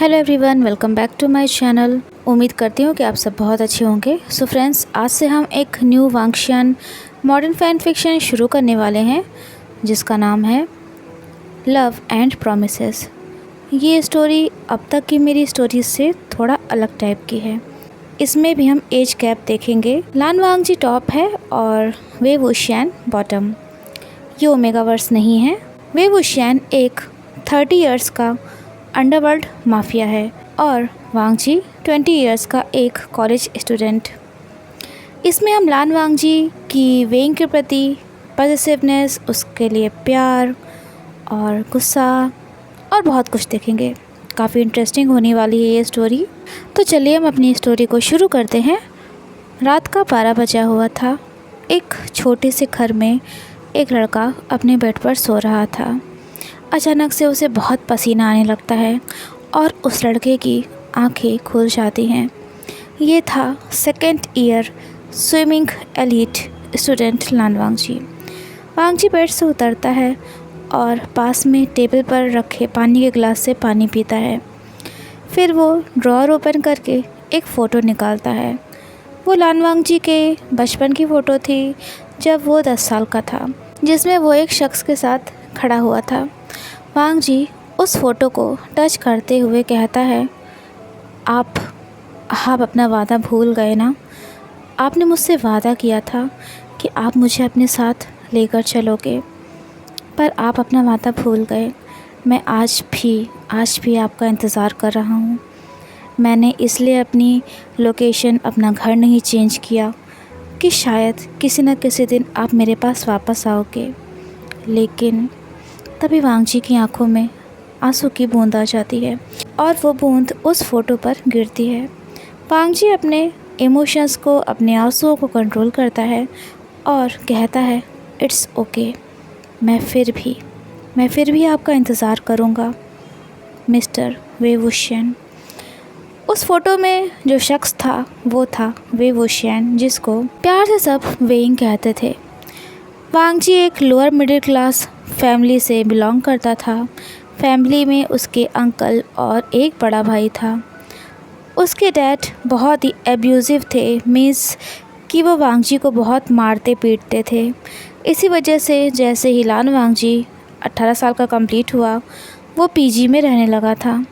Hello everyone, welcome back to my channel. उम्मीद करती हूँ कि आप सब बहुत अच्छे होंगे। सो फ्रेंड्स, आज से हम एक न्यू वांगशियन मॉडर्न फैन फिक्शन शुरू करने वाले हैं जिसका नाम है लव एंड प्रॉमिसेस। ये स्टोरी अब तक की मेरी स्टोरीज से थोड़ा अलग टाइप की है। इसमें भी हम एज गैप देखेंगे। लान वांगजी टॉप है और वे वुशियन बॉटम। ये ओमेगावर्स नहीं है। वे वुशियन एक 30 इयर्स का अंडरवर्ल्ड माफिया है और वांगजी 20 इयर्स का एक कॉलेज स्टूडेंट। इसमें हम लान वांगजी की वेइंग के प्रति पॉजिटिवनेस, उसके लिए प्यार और गुस्सा और बहुत कुछ देखेंगे। काफ़ी इंटरेस्टिंग होने वाली है ये स्टोरी। तो चलिए हम अपनी स्टोरी को शुरू करते हैं। रात का 12 बजा हुआ था। एक छोटे से घर में एक लड़का अपने बेड पर सो रहा था। अचानक से उसे बहुत पसीना आने लगता है और उस लड़के की आंखें खुल जाती हैं। ये था second year swimming elite student Lan Wangji. Wangji bed से उतरता है और पास में टेबल पर रखे पानी के गिलास से पानी पीता है। फिर वो ड्रॉअर ओपन करके एक फ़ोटो निकालता है। वो लान वांगजी के बचपन की फ़ोटो थी जब वो 10 साल का था, जिसमें वो एक शख्स के साथ खड़ा हुआ था। वांगजी उस फ़ोटो को टच करते हुए कहता है, आप अपना वादा भूल गए ना। आपने मुझसे वादा किया था कि आप मुझे अपने साथ लेकर चलोगे, पर आप अपना वादा भूल गए। मैं आज भी आपका इंतज़ार कर रहा हूँ। मैंने इसलिए अपनी लोकेशन, अपना घर नहीं चेंज किया कि शायद किसी न किसी दिन आप मेरे पास वापस आओगे। लेकिन तभी वांगजी की आंखों में आंसू की बूंद आ जाती है और वो बूंद उस फ़ोटो पर गिरती है। वांगजी अपने इमोशंस को, अपने आंसुओं को कंट्रोल करता है और कहता है, इट्स ओके, मैं फिर भी आपका इंतज़ार करूँगा मिस्टर वे वुशियन। उस फ़ोटो में जो शख्स था वो था वे वुशियन, जिसको प्यार से सब वेइंग कहते थे। वांगजी एक लोअर मिडिल क्लास फैमिली से बिलोंग करता था। फैमिली में उसके अंकल और एक बड़ा भाई था। उसके डैड बहुत ही एब्यूज़िव थे, मीन्स कि वो वांगजी को बहुत मारते पीटते थे। इसी वजह से जैसे ही लान वांगजी 18 साल का कंप्लीट हुआ, वो पीजी में रहने लगा था।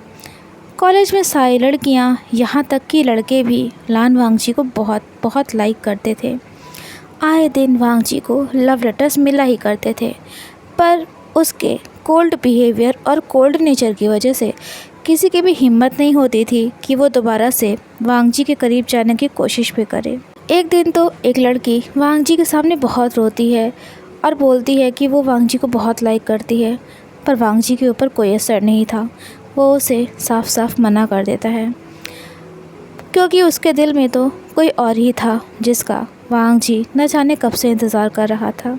कॉलेज में सारी लड़कियां, यहाँ तक कि लड़के भी लान वांगजी को बहुत लाइक करते थे। आए दिन वांगजी को लव लेटर्स मिला ही करते थे, पर उसके कोल्ड बिहेवियर और कोल्ड नेचर की वजह से किसी की भी हिम्मत नहीं होती थी कि वो दोबारा से वांगजी के करीब जाने की कोशिश भी करे। एक दिन तो एक लड़की वांगजी के सामने बहुत रोती है और बोलती है कि वो वांगजी को बहुत लाइक करती है, पर वांगजी के ऊपर कोई असर नहीं था। वो उसे साफ साफ मना कर देता है, क्योंकि उसके दिल में तो कोई और ही था जिसका वांगजी न जाने कब से इंतज़ार कर रहा था।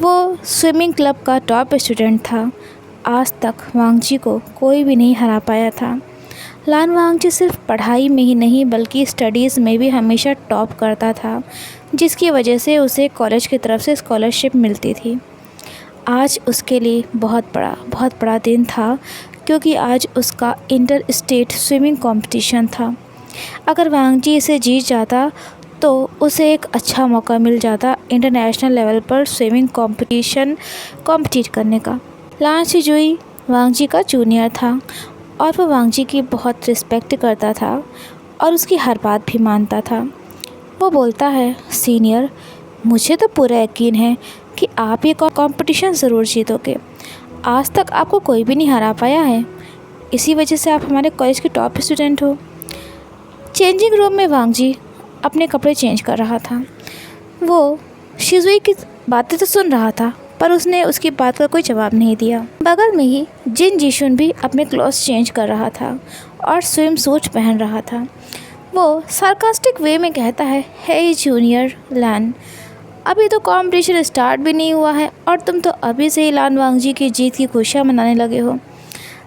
वो स्विमिंग क्लब का टॉप स्टूडेंट था। आज तक वांगजी को कोई भी नहीं हरा पाया था। लान वांगजी सिर्फ पढ़ाई में ही नहीं बल्कि स्टडीज़ में भी हमेशा टॉप करता था, जिसकी वजह से उसे कॉलेज की तरफ से स्कॉलरशिप मिलती थी। आज उसके लिए बहुत बड़ा दिन था, क्योंकि आज उसका इंटर स्टेट स्विमिंग कंपटीशन था। अगर वांगजी इसे जीत जाता तो उसे एक अच्छा मौका मिल जाता इंटरनेशनल लेवल पर स्विमिंग कॉम्पिटिट करने का। लान शिजुई वांगजी का जूनियर था और वो वांगजी की बहुत रिस्पेक्ट करता था और उसकी हर बात भी मानता था। वो बोलता है, सीनियर, मुझे तो पूरा यकीन है कि आप ये कंपटीशन ज़रूर जीतोगे। आज तक आपको कोई भी नहीं हरा पाया है, इसी वजह से आप हमारे कॉलेज के टॉप स्टूडेंट हो। चेंजिंग रूम में वांगजी अपने कपड़े चेंज कर रहा था। वो शिजुई की बातें तो सुन रहा था, पर उसने उसकी बात का कोई जवाब नहीं दिया। बगल में ही जिन जीशुन भी अपने क्लॉथ्स चेंज कर रहा था और स्विम सूट पहन रहा था। वो सार्कास्टिक वे में कहता है, हे जूनियर लान, अभी तो कॉम्पिटिशन स्टार्ट भी नहीं हुआ है और तुम तो अभी से ही लान वांगजी की जीत की खुशियाँ मनाने लगे हो।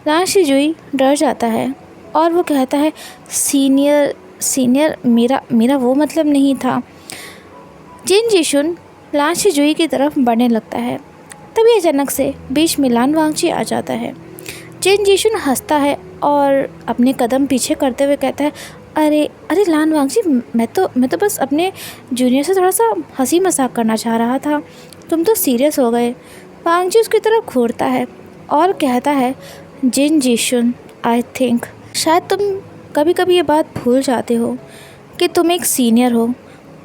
लान शिजुई डर जाता है और वो कहता है, सीनियर, मेरा वो मतलब नहीं था। जिन जीशुन लान शिजुई की तरफ बढ़ने लगता है। तभी अचानक से बीच में लान वांगजी आ जाता है। जिन जिशुन हंसता है और अपने कदम पीछे करते हुए कहता है, अरे अरे लान वांगजी, मैं तो बस अपने जूनियर से थोड़ा सा हंसी मजाक करना चाह रहा था, तुम तो सीरियस हो गए। वांगजी उसकी तरफ घूरता है और कहता है, जिन जिशुन, आई थिंक शायद तुम कभी कभी ये बात भूल जाते हो कि तुम एक सीनियर हो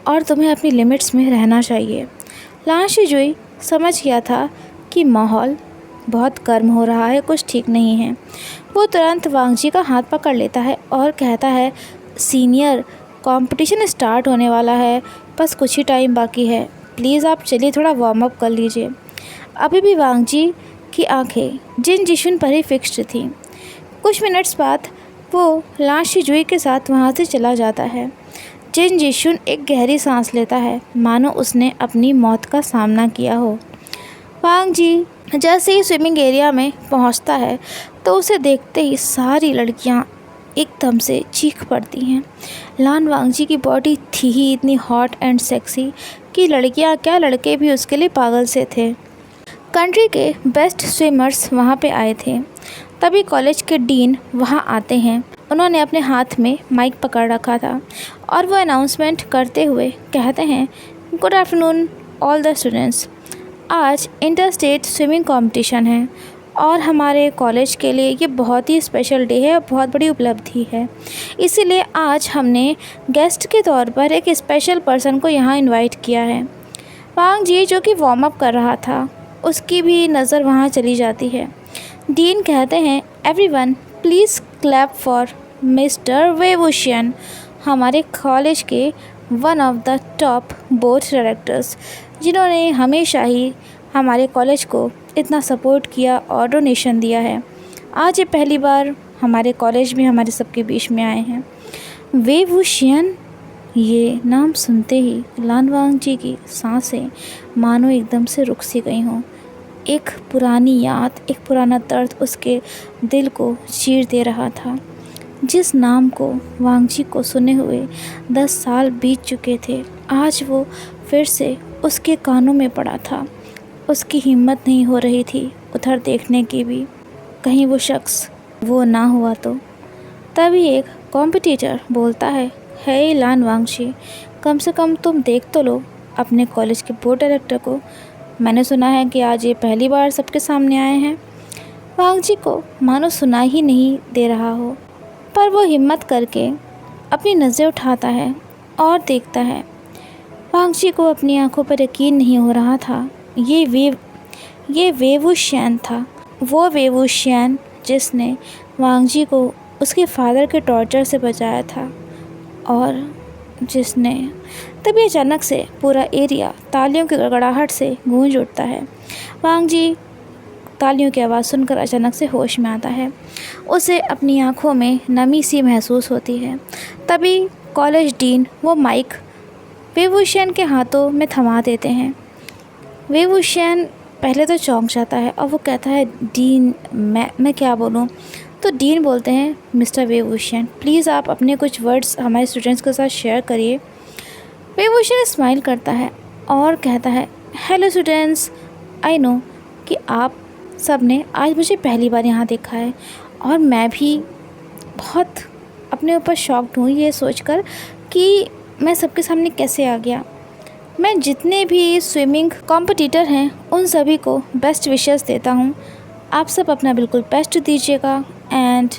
और तुम्हें अपनी लिमिट्स में रहना चाहिए। लान शिजुई समझ गया था कि माहौल बहुत गर्म हो रहा है, कुछ ठीक नहीं है। वो तुरंत वांगजी का हाथ पकड़ लेता है और कहता है, सीनियर, कंपटीशन स्टार्ट होने वाला है, बस कुछ ही टाइम बाकी है, प्लीज़ आप चलिए थोड़ा वार्म अप कर लीजिए। अभी भी वांगजी की आंखें जिन जिशुन पर ही फिक्स्ड थीं। कुछ मिनट्स बाद वो लान शिजुई के साथ वहाँ से चला जाता है। जिन जिशुन एक गहरी सांस लेता है, मानो उसने अपनी मौत का सामना किया हो। वांगजी जैसे ही स्विमिंग एरिया में पहुंचता है तो उसे देखते ही सारी लड़कियां एकदम से चीख पड़ती हैं। लान वांगजी की बॉडी थी ही इतनी हॉट एंड सेक्सी कि लड़कियां क्या लड़के भी उसके लिए पागल से थे। कंट्री के बेस्ट स्विमर्स वहां पे आए थे। तभी कॉलेज के डीन वहां आते हैं। उन्होंने अपने हाथ में माइक पकड़ रखा था और वो अनाउंसमेंट करते हुए कहते हैं, good afternoon all the students, आज इंटर स्टेट स्विमिंग कंपटीशन है और हमारे कॉलेज के लिए ये बहुत ही स्पेशल डे है और बहुत बड़ी उपलब्धि है। इसीलिए आज हमने गेस्ट के तौर पर एक स्पेशल पर्सन को यहाँ इनवाइट किया है। वांगजी जो कि वार्म अप कर रहा था, उसकी भी नज़र वहाँ चली जाती है। डीन कहते हैं, everyone please clap for mister Wei Wuxian, हमारे कॉलेज के one of the top board directors, जिन्होंने हमेशा ही हमारे कॉलेज को इतना सपोर्ट किया और डोनेशन दिया है। आज ये पहली बार हमारे कॉलेज में हमारे सबके बीच में आए हैं। वे वुशियन, ये नाम सुनते ही लान वांगजी की सांसें मानो एकदम से रुक सी गई हों। एक पुरानी याद, एक पुराना दर्द उसके दिल को चीर दे रहा था। जिस नाम को वांगजी को सुने हुए 10 साल बीत चुके थे, आज वो फिर से उसके कानों में पड़ा था। उसकी हिम्मत नहीं हो रही थी उधर देखने की भी, कहीं वो शख्स वो ना हुआ तो। तभी एक कॉम्पिटिटर बोलता है, हे लान वांगजी, कम से कम तुम देख तो लो अपने कॉलेज के बोर्ड डायरेक्टर को, मैंने सुना है कि आज ये पहली बार सबके सामने आए हैं। वांगजी को मानो सुना ही नहीं दे रहा हो, पर वो हिम्मत करके अपनी नज़रें उठाता है और देखता है। वांगजी को अपनी आंखों पर यकीन नहीं हो रहा था। ये वे वुशियन था, वो वे वुशियन जिसने वांगजी को उसके फादर के टॉर्चर से बचाया था और जिसने। तभी अचानक से पूरा एरिया तालियों की गड़गड़ाहट से गूंज उठता है। वांगजी तालियों की आवाज़ सुनकर अचानक से होश में आता है। उसे अपनी आंखों में नमी सी महसूस होती है। तभी कॉलेज डीन वो माइक वे वुशियन के हाथों में थमा देते हैं। वे वुशियन पहले तो चौंक जाता है और वो कहता है, डीन, मैं क्या बोलूँ। तो डीन बोलते हैं, मिस्टर वे वुशियन, प्लीज़ आप अपने कुछ वर्ड्स हमारे स्टूडेंट्स के साथ शेयर करिए। वे वुशियन स्माइल करता है और कहता है, हेलो स्टूडेंट्स, आई नो कि आप सब ने आज मुझे पहली बार यहाँ देखा है और मैं भी बहुत अपने ऊपर शॉक्ड हूँ ये सोचकर कि मैं सबके सामने कैसे आ गया। मैं जितने भी स्विमिंग कॉम्पिटिटर हैं उन सभी को बेस्ट विशेस देता हूँ। आप सब अपना बिल्कुल बेस्ट दीजिएगा and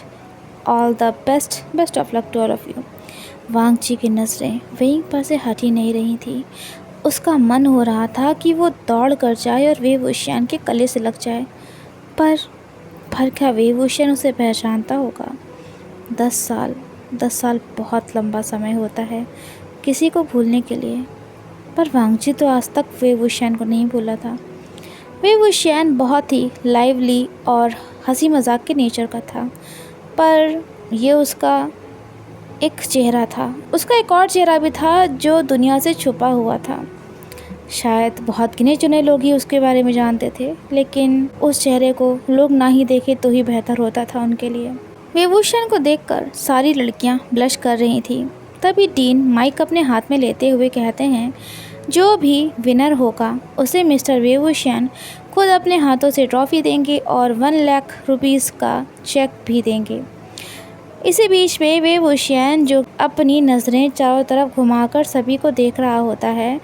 all the best of luck to all of you. Wangji की नज़रें वहीं पर से हटी नहीं रही थी। उसका मन हो रहा था कि वो दौड़ कर जाए और वे वुशियन के गले से लग जाए, पर क्या वे वुशियन उसे पहचानता होगा। 10 साल बहुत लंबा समय होता है किसी को भूलने के लिए, पर वांगजी तो आज तक वे वुशियन को नहीं भूला था। वे वुशियन बहुत ही लाइवली और हंसी मजाक के नेचर का था, पर ये उसका एक चेहरा था। उसका एक और चेहरा भी था जो दुनिया से छुपा हुआ था। शायद बहुत गिने चुने लोग ही उसके बारे में जानते थे, लेकिन उस चेहरे को लोग ना ही देखे तो ही बेहतर होता था उनके लिए। वे वुशियन को देखकर सारी लड़कियां ब्लश कर रही थी। तभी डीन माइक अपने हाथ में लेते हुए कहते हैं, जो भी विनर होगा उसे मिस्टर वेवूशियन खुद अपने हाथों से ट्रॉफ़ी देंगे और 1 लाख रुपीज़ का चेक भी देंगे। इसी बीच में वेवूशियन, जो अपनी नज़रें चारों तरफ घुमाकर सभी को देख रहा होता है,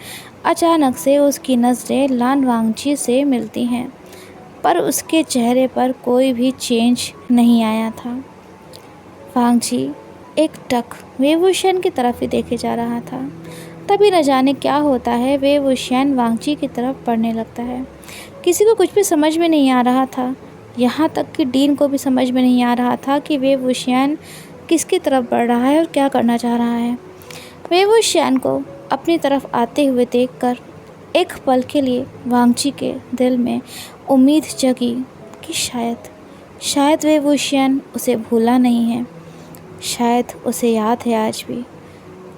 अचानक से उसकी नज़रें लान वांगजी से मिलती हैं, पर उसके चेहरे पर कोई भी चेंज नहीं आया था। वांगजी एकटक वेवूशियन की तरफ ही देखे जा रहा था। तभी न जाने क्या होता है, वेवूशियन वांगजी की तरफ बढ़ने लगता है। किसी को कुछ भी समझ में नहीं आ रहा था, यहाँ तक कि डीन को भी समझ में नहीं आ रहा था कि वेवूशियन किसकी तरफ बढ़ रहा है और क्या करना चाह रहा है। वेवूशियन को अपनी तरफ आते हुए देखकर एक पल के लिए वांगजी के दिल में उम्मीद जगी कि शायद वेवूशियन उसे भूला नहीं है, शायद उसे याद है आज भी।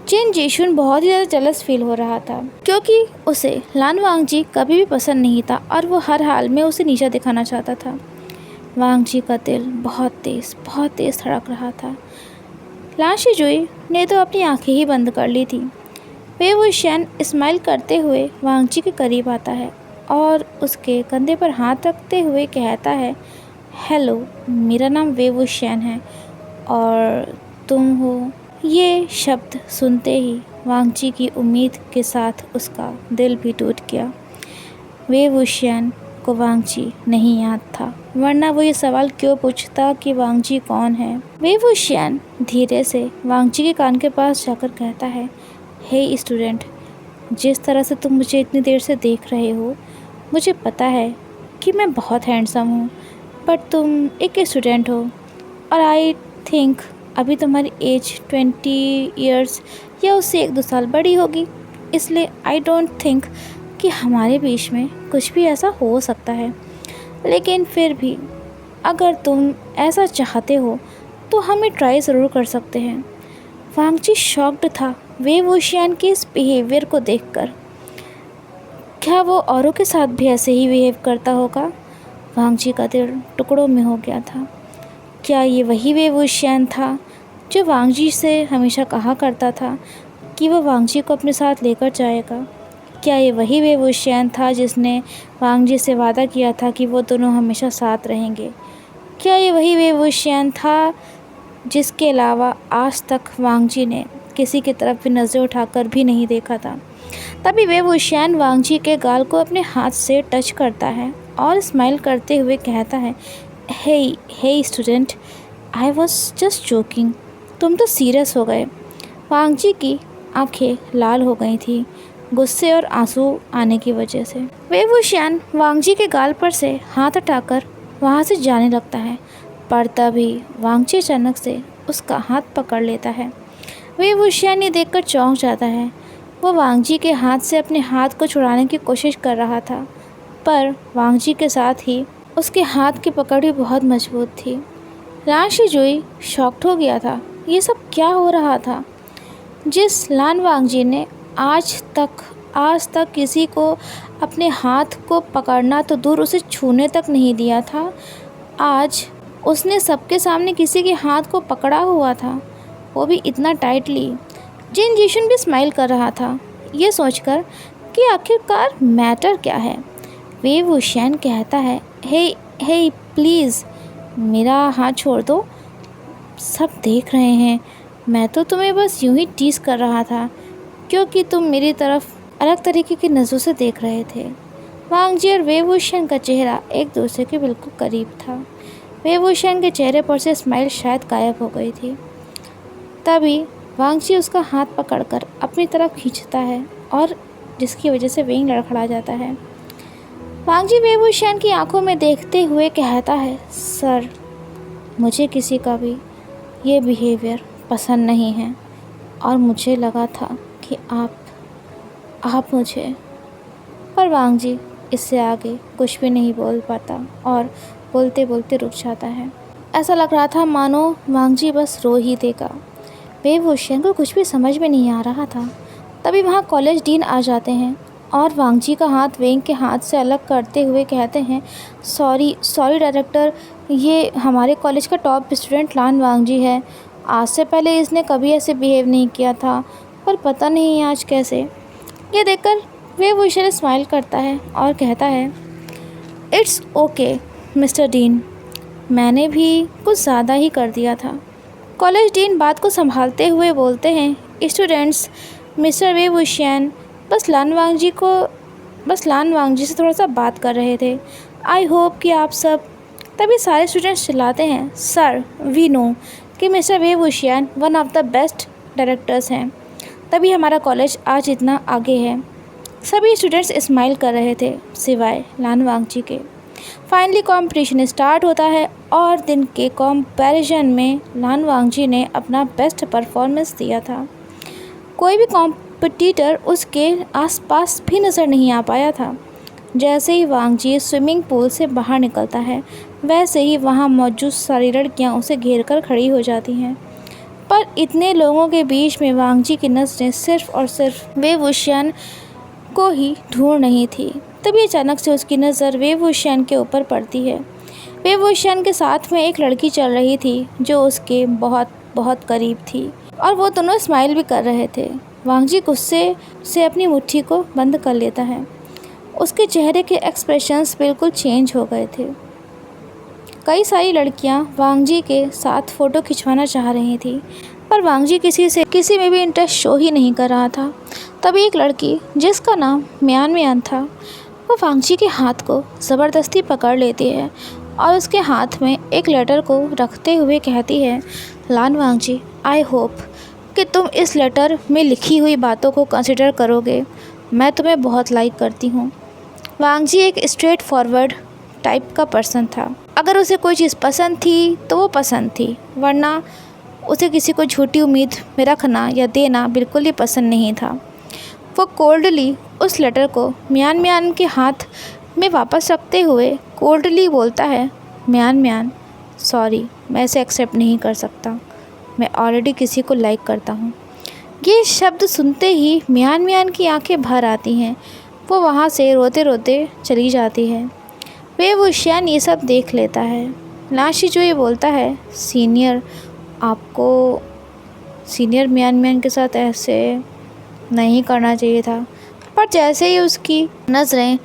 जिन जीशुन बहुत ही ज़्यादा जलस फील हो रहा था, क्योंकि उसे लान वांगजी कभी भी पसंद नहीं था और वो हर हाल में उसे नीचा दिखाना चाहता था। वांगजी का दिल बहुत तेज़ धड़क रहा था। लान शिजुई ने तो अपनी आंखें ही बंद कर ली थी। वेवूशियन स्माइल करते हुए वांगजी के करीब आता है और उसके कंधे पर हाथ रखते हुए कहता है, हेलो, मेरा नाम वेवूशियन है और तुम हो। ये शब्द सुनते ही वांगजी की उम्मीद के साथ उसका दिल भी टूट गया। वेवूशियन को वांगजी नहीं याद था, वरना वो ये सवाल क्यों पूछता कि वांगजी कौन है। वेवूशियन धीरे से वांगजी के कान के पास जाकर कहता है, हे स्टूडेंट, जिस तरह से तुम मुझे इतनी देर से देख रहे हो, मुझे पता है कि मैं बहुत हैंडसम हूँ, बट तुम एक स्टूडेंट हो और आई थिंक अभी तुम्हारी एज 20 इयर्स या उससे 1-2 साल बड़ी होगी, इसलिए आई डोंट थिंक कि हमारे बीच में कुछ भी ऐसा हो सकता है। लेकिन फिर भी अगर तुम ऐसा चाहते हो तो हमें ट्राई ज़रूर कर सकते हैं। वांगजी शॉक्ड था वेवूशियन के इस बिहेवियर को देखकर। क्या वो औरों के साथ भी ऐसे ही बिहेव करता होगा? वांगजी का दिल टुकड़ों में हो गया था। क्या ये वही वेवूशियन था जो वांगजी से हमेशा कहा करता था कि वो वांगजी को अपने साथ लेकर जाएगा? क्या ये वही वेवूशियन था जिसने वांगजी से वादा किया था कि वो दोनों हमेशा साथ रहेंगे? क्या ये वही वेवूशियन था जिसके अलावा आज तक वांगजी ने किसी की तरफ भी नज़रें उठाकर भी नहीं देखा था? तभी वेवूशियन वांगजी के गाल को अपने हाथ से टच करता है और स्माइल करते हुए कहता है, hey student, I was just joking. तुम तो सीरियस हो गए। वांगजी की आंखें लाल हो गई थी गुस्से और आंसू आने की वजह से। वेवूशियन वांगजी के गाल पर से हाथ हटाकर वहाँ से जाने लगता है, पर तभी वांगजी अचानक से उसका हाथ पकड़ लेता है। वेवूशियन ये देखकर चौंक जाता है। वो वांगजी के हाथ से अपने हाथ को छुड़ाने की कोशिश कर रहा था, पर वांगजी के साथ ही उसके हाथ की पकड़ भी बहुत मजबूत थी। लान शिजुई शॉक्ड हो गया था। ये सब क्या हो रहा था? जिस लान वांगजी ने आज तक किसी को अपने हाथ को पकड़ना तो दूर, उसे छूने तक नहीं दिया था, आज उसने सबके सामने किसी के हाथ को पकड़ा हुआ था, वो भी इतना टाइटली। जिन जीशुन भी स्माइल कर रहा था, ये सोचकर कि आखिरकार मैटर क्या है। वेवूशियन कहता है, हे प्लीज़ मेरा हाथ छोड़ दो, सब देख रहे हैं। मैं तो तुम्हें बस यूं ही टीज़ कर रहा था क्योंकि तुम मेरी तरफ अलग तरीके की नज़रों से देख रहे थे। वांगजी और वेवूशियन का चेहरा एक दूसरे के बिल्कुल करीब था। वेवूशियन के चेहरे पर से स्माइल शायद गायब हो गई थी। तभी वांगजी उसका हाथ पकड़कर अपनी तरफ खींचता है और जिसकी वजह से वेंग लड़खड़ा जाता है। वांगजी वेवूशियन की आंखों में देखते हुए कहता है, सर, मुझे किसी का भी ये बिहेवियर पसंद नहीं है और मुझे लगा था कि आप मुझे। पर वांगजी इससे आगे कुछ भी नहीं बोल पाता और बोलते बोलते रुक जाता है। ऐसा लग रहा था मानो वांगजी बस रो ही देगा। वेवूशियन को कुछ भी समझ में नहीं आ रहा था। तभी वहाँ कॉलेज डीन आ जाते हैं और वांगजी का हाथ वेंग के हाथ से अलग करते हुए कहते हैं, सॉरी डायरेक्टर, ये हमारे कॉलेज का टॉप स्टूडेंट लान वांगजी है। आज से पहले इसने कभी ऐसे बिहेव नहीं किया था, पर पता नहीं आज कैसे। ये देखकर वेवभूषण स्माइल करता है और कहता है, इट्स ओके मिस्टर डीन, मैंने भी कुछ ज़्यादा ही कर दिया था। कॉलेज डीन बात को संभालते हुए बोलते हैं, स्टूडेंट्स, मिस्टर वेवभूषण बस लान वांगजी से थोड़ा सा बात कर रहे थे। आई होप कि आप सब। तभी सारे स्टूडेंट्स चिल्लाते हैं, सर वी नो कि मिस्टर वेवभूषण one of the best directors हैं, तभी हमारा कॉलेज आज इतना आगे है। सभी स्टूडेंट्स स्माइल कर रहे थे सिवाय लान वांगजी के। फाइनली कंपटीशन स्टार्ट होता है और दिन के कंपैरिजन में लान वांगजी ने अपना बेस्ट परफॉर्मेंस दिया था। कोई भी कॉम्पिटिटर उसके आसपास भी नज़र नहीं आ पाया था। जैसे ही वांगजी स्विमिंग पूल से बाहर निकलता है, वैसे ही वहाँ मौजूद सारी लड़कियाँ उसे घेर कर खड़ी हो जाती हैं। पर इतने लोगों के बीच में वांगजी की नज़रें सिर्फ और सिर्फ वेवभूषण को ही ढूंढ नहीं थी। तभी अचानक से उसकी नज़र वेवभूषण के ऊपर पड़ती है। वेवभूषण के साथ में एक लड़की चल रही थी जो उसके बहुत बहुत करीब थी और वो दोनों स्माइल भी कर रहे थे। वांगजी गुस्से से अपनी मुट्ठी को बंद कर लेता है। उसके चेहरे के एक्सप्रेशंस बिल्कुल चेंज हो गए थे। कई सारी लड़कियां वांगजी के साथ फ़ोटो खिंचवाना चाह रही थी, पर वांगजी किसी में भी इंटरेस्ट शो ही नहीं कर रहा था। तभी एक लड़की जिसका नाम म्यान था, वो वांगजी के हाथ को ज़बरदस्ती पकड़ लेती है और उसके हाथ में एक लेटर को रखते हुए कहती है, लान वांगजी, आई होप कि तुम इस लेटर में लिखी हुई बातों को कंसिडर करोगे। मैं तुम्हें बहुत लाइक करती हूँ। वांगजी एक स्ट्रेट फॉरवर्ड टाइप का पर्सन था। अगर उसे कोई चीज़ पसंद थी तो वो पसंद थी, वरना उसे किसी को झूठी उम्मीद में रखना या देना बिल्कुल ही पसंद नहीं था। वो कोल्डली उस लेटर को म्यान के हाथ में वापस रखते हुए कोल्डली बोलता है, म्यान सॉरी, मैं इसे एक्सेप्ट नहीं कर सकता। मैं ऑलरेडी किसी को लाइक करता हूँ। ये शब्द सुनते ही म्यान की आंखें भर आती हैं। वो वहाँ से रोते रोते चली जाती है। वेवभूषण ये सब देख लेता है। लाशी जो ये बोलता है, सीनियर, आपको सीनियर म्यान के साथ ऐसे नहीं करना चाहिए था। पर जैसे ही उसकी नज़रें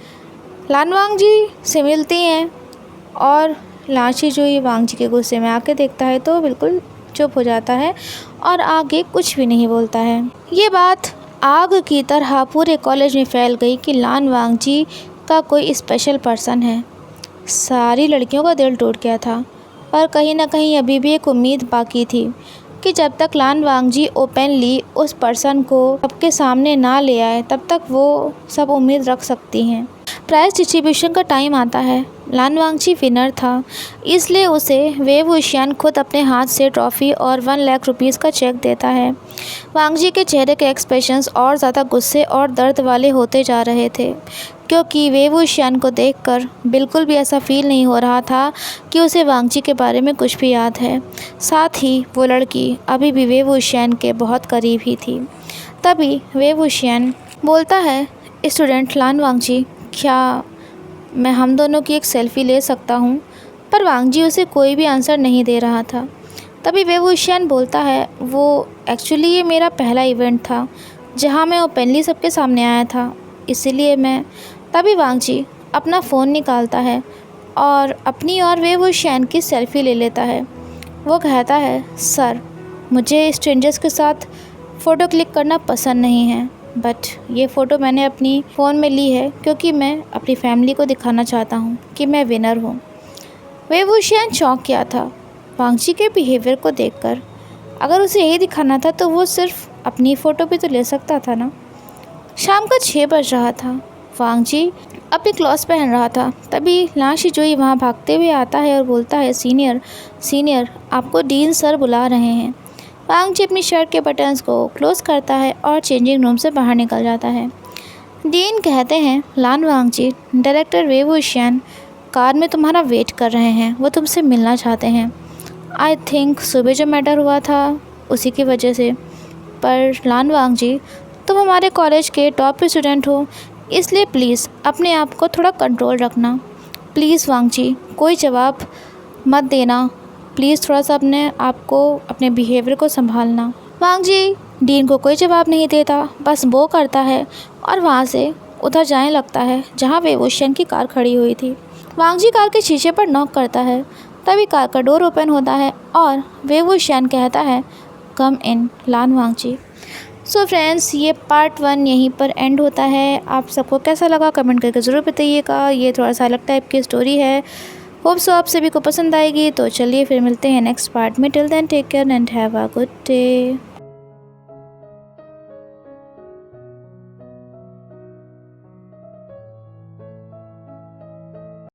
लान वांगजी से मिलती हैं और लाशी जो ये वांगजी के गुस्से में आके देखता है तो बिल्कुल चुप हो जाता है और आगे कुछ भी नहीं बोलता है। ये बात आग की तरह पूरे कॉलेज में फैल गई कि लान वांगजी का कोई स्पेशल पर्सन है। सारी लड़कियों का दिल टूट गया था, पर कहीं ना कहीं अभी भी एक उम्मीद बाकी थी कि जब तक लान वांगजी ओपनली उस पर्सन को सबके सामने ना ले आए, तब तक वो सब उम्मीद रख सकती हैं। प्राइज़ डिस्ट्रीब्यूशन का टाइम आता है। लान वांगजी विनर था, इसलिए उसे वेवभूषण खुद अपने हाथ से ट्रॉफ़ी और 1 लाख रुपीज़ का चेक देता है। वांगजी के चेहरे के एक्सप्रेशंस और ज़्यादा गुस्से और दर्द वाले होते जा रहे थे, क्योंकि वेवभूषण को देखकर बिल्कुल भी ऐसा फील नहीं हो रहा था कि उसे वांगजी के बारे में कुछ भी याद है। साथ ही वो लड़की अभी भी वेवभूषण के बहुत करीब ही थी। तभी वेवभूषण बोलता है, स्टूडेंट लान वांगजी, क्या मैं हम दोनों की एक सेल्फ़ी ले सकता हूँ? पर वांगजी उसे कोई भी आंसर नहीं दे रहा था। तभी वेवभूषण बोलता है, वो एक्चुअली ये मेरा पहला इवेंट था जहाँ मैं ओपनली सबके सामने आया था, इसीलिए मैं। तभी वांगजी अपना फ़ोन निकालता है और अपनी और वेवभूषण की सेल्फ़ी ले लेता है। वो कहता है, सर, मुझे स्ट्रेंजर्स के साथ फ़ोटो क्लिक करना पसंद नहीं है, बट ये फ़ोटो मैंने अपनी फ़ोन में ली है क्योंकि मैं अपनी फैमिली को दिखाना चाहता हूँ कि मैं विनर हूँ। वेवभूषण चौंक गया था वांगजी के बिहेवियर को देखकर। अगर उसे यही दिखाना था तो वो सिर्फ अपनी फ़ोटो भी तो ले सकता था ना। शाम का 6 बज रहा था। वांगजी अपनी क्लॉथ्स पहन रहा था। तभी लाशी जोई वहाँ भागते हुए आता है और बोलता है, सीनियर, आपको डीन सर बुला रहे हैं। वांगजी अपनी शर्ट के बटन्स को क्लोज करता है और चेंजिंग रूम से बाहर निकल जाता है। डीन कहते हैं, लान वांगजी, डायरेक्टर वेवभूषण कार में तुम्हारा वेट कर रहे हैं, वो तुमसे मिलना चाहते हैं। आई थिंक सुबह जो मैटर हुआ था उसी की वजह से। पर लान वांगजी, तुम हमारे कॉलेज के टॉप स्टूडेंट हो, इसलिए प्लीज़ अपने आप को थोड़ा कंट्रोल रखना। प्लीज़ वांगजी, कोई जवाब मत देना। प्लीज़ थोड़ा सा अपने आप को, अपने बिहेवियर को संभालना। वांगजी डीन को कोई जवाब नहीं देता, बस वो करता है और वहाँ से उधर जाने लगता है जहाँ वेवोशियन की कार खड़ी हुई थी। वांग जी कार के शीशे पर नॉक करता है। तभी कार का डोर ओपन होता है और वेवोशियन कहता है, कम इन लान वांग जी। सो फ्रेंड्स, ये पार्ट 1 यहीं पर एंड होता है। आप सबको कैसा लगा कमेंट करके ज़रूर बताइएगा। ये थोड़ा सा अलग टाइप की स्टोरी है। होप सो आप सभी को पसंद आएगी। तो चलिए फिर मिलते हैं नेक्स्ट पार्ट में। Till then take care and have a good day.